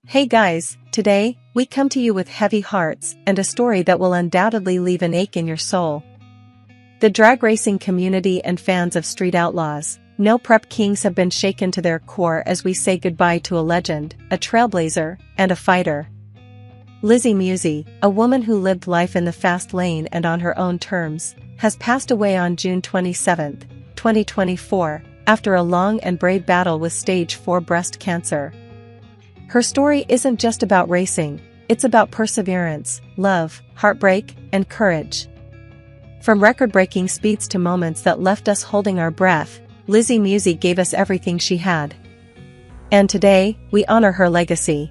Hey guys, today, we come to you with heavy hearts and a story that will undoubtedly leave an ache in your soul. The drag racing community and fans of Street Outlaws, no prep kings have been shaken to their core as we say goodbye to a legend, a trailblazer, and a fighter. Lizzy Musi, a woman who lived life in the fast lane and on her own terms, has passed away on June 27, 2024, after a long and brave battle with stage 4 breast cancer. Her story isn't just about racing, it's about perseverance, love, heartbreak, and courage. From record-breaking speeds to moments that left us holding our breath, Lizzy Musi gave us everything she had. And today, we honor her legacy.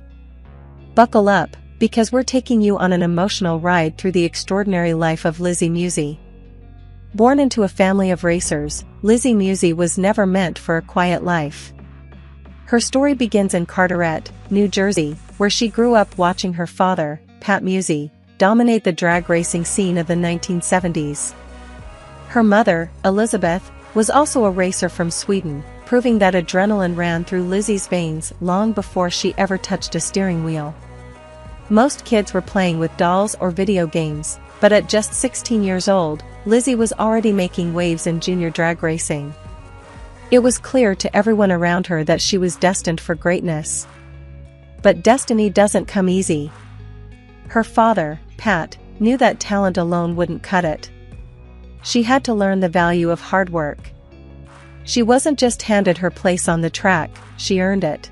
Buckle up, because we're taking you on an emotional ride through the extraordinary life of Lizzy Musi. Born into a family of racers, Lizzy Musi was never meant for a quiet life. Her story begins in Carteret, New Jersey, where she grew up watching her father, Pat Musi, dominate the drag racing scene of the 1970s. Her mother, Elizabeth, was also a racer from Sweden, proving that adrenaline ran through Lizzy's veins long before she ever touched a steering wheel. Most kids were playing with dolls or video games, but at just 16 years old, Lizzy was already making waves in junior drag racing. It was clear to everyone around her that she was destined for greatness. But destiny doesn't come easy. Her father, Pat, knew that talent alone wouldn't cut it. She had to learn the value of hard work. She wasn't just handed her place on the track, she earned it.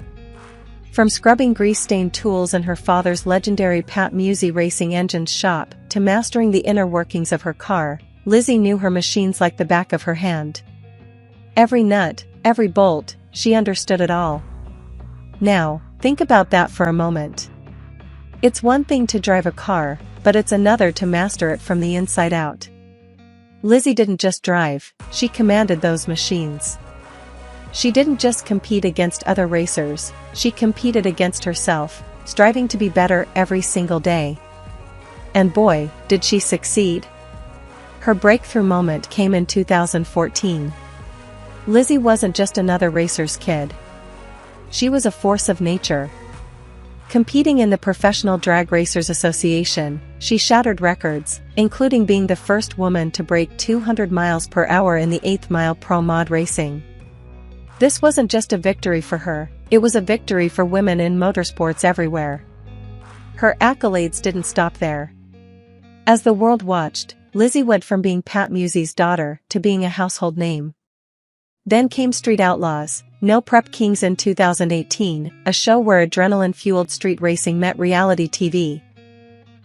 From scrubbing grease-stained tools in her father's legendary Pat Musi racing engines shop to mastering the inner workings of her car, Lizzy knew her machines like the back of her hand. Every nut, every bolt, she understood it all. Now, think about that for a moment. It's one thing to drive a car, but it's another to master it from the inside out. Lizzy didn't just drive, she commanded those machines. She didn't just compete against other racers, she competed against herself, striving to be better every single day. And boy, did she succeed. Her breakthrough moment came in 2014. Lizzy wasn't just another racer's kid. She was a force of nature. Competing in the Professional Drag Racers Association, she shattered records, including being the first woman to break 200 miles per hour in the 8th mile pro mod racing. This wasn't just a victory for her, it was a victory for women in motorsports everywhere. Her accolades didn't stop there. As the world watched, Lizzy went from being Pat Musi's daughter to being a household name. Then came Street Outlaws, No Prep Kings in 2018, a show where adrenaline-fueled street racing met reality TV.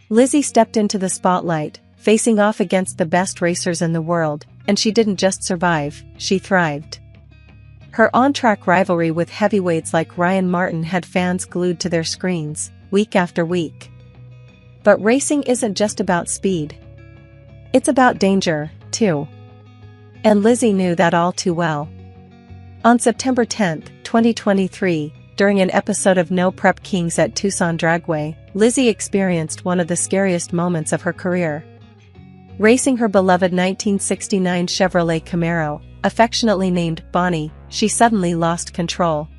Lizzy stepped into the spotlight, facing off against the best racers in the world, and she didn't just survive, she thrived. Her on-track rivalry with heavyweights like Ryan Martin had fans glued to their screens, week after week. But racing isn't just about speed. It's about danger, too. And Lizzy knew that all too well. On September 10, 2023, during an episode of No Prep Kings at Tucson Dragway, Lizzy experienced one of the scariest moments of her career. Racing her beloved 1969 Chevrolet Camaro, affectionately named Bonnie, she suddenly lost control.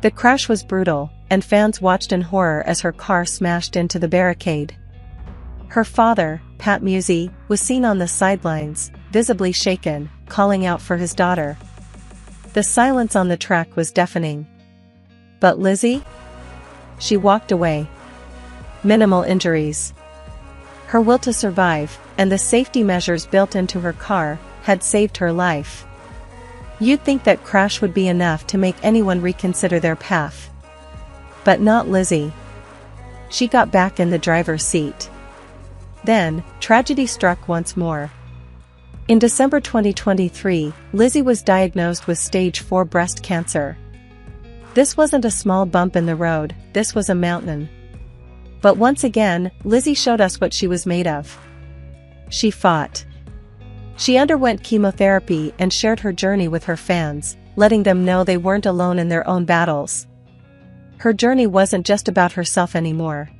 The crash was brutal, and fans watched in horror as her car smashed into the barricade. Her father, Pat Musi, was seen on the sidelines, visibly shaken, calling out for his daughter. The silence on the track was deafening. But Lizzy? She walked away. Minimal injuries. Her will to survive, and the safety measures built into her car, had saved her life. You'd think that crash would be enough to make anyone reconsider their path. But not Lizzy. She got back in the driver's seat. Then, tragedy struck once more. In December 2023, Lizzy was diagnosed with stage 4 breast cancer. This wasn't a small bump in the road, this was a mountain. But once again, Lizzy showed us what she was made of. She fought. She underwent chemotherapy and shared her journey with her fans, letting them know they weren't alone in their own battles. Her journey wasn't just about herself anymore.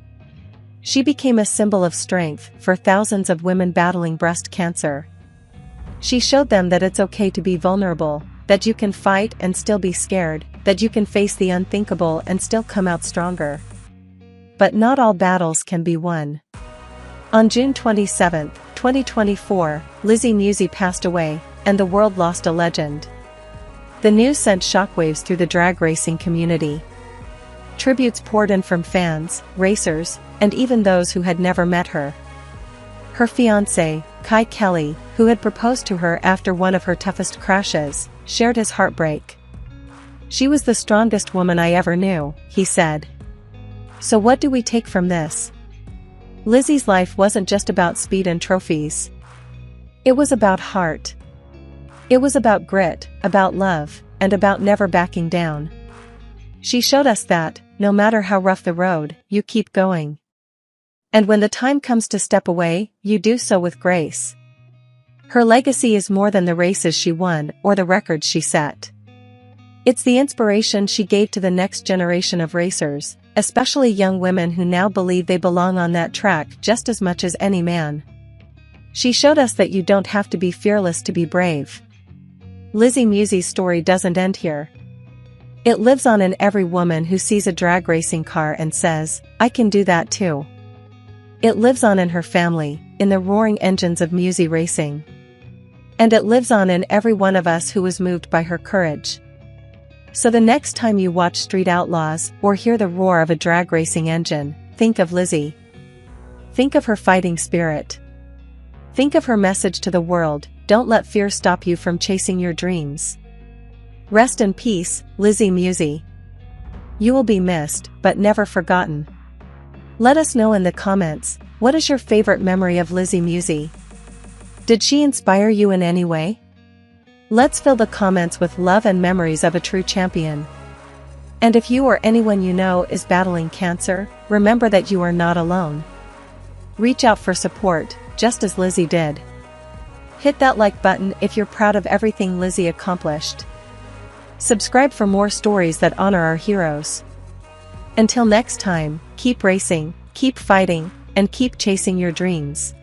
She became a symbol of strength for thousands of women battling breast cancer. She showed them that it's okay to be vulnerable, that you can fight and still be scared, that you can face the unthinkable and still come out stronger. But not all battles can be won. On June 27, 2024, Lizzy Musi passed away, and the world lost a legend. The news sent shockwaves through the drag racing community. Tributes poured in from fans, racers, and even those who had never met her. Her fiancé, Kelley, who had proposed to her after one of her toughest crashes, shared his heartbreak. "She was the strongest woman I ever knew," he said. So what do we take from this? Lizzy's life wasn't just about speed and trophies. It was about heart. It was about grit, about love, and about never backing down. She showed us that, no matter how rough the road, you keep going. And when the time comes to step away, you do so with grace. Her legacy is more than the races she won or the records she set. It's the inspiration she gave to the next generation of racers, especially young women who now believe they belong on that track just as much as any man. She showed us that you don't have to be fearless to be brave. Lizzy Musi's story doesn't end here. It lives on in every woman who sees a drag racing car and says, "I can do that too." It lives on in her family, in the roaring engines of Musi racing. And it lives on in every one of us who was moved by her courage. So the next time you watch Street Outlaws or hear the roar of a drag racing engine, think of Lizzy. Think of her fighting spirit. Think of her message to the world: don't let fear stop you from chasing your dreams. Rest in peace, Lizzy Musi. You will be missed, but never forgotten. Let us know in the comments, what is your favorite memory of Lizzy Musi? Did she inspire you in any way? Let's fill the comments with love and memories of a true champion. And if you or anyone you know is battling cancer, remember that you are not alone. Reach out for support, just as Lizzy did. Hit that like button if you're proud of everything Lizzy accomplished. Subscribe for more stories that honor our heroes. Until next time, keep racing, keep fighting, and keep chasing your dreams.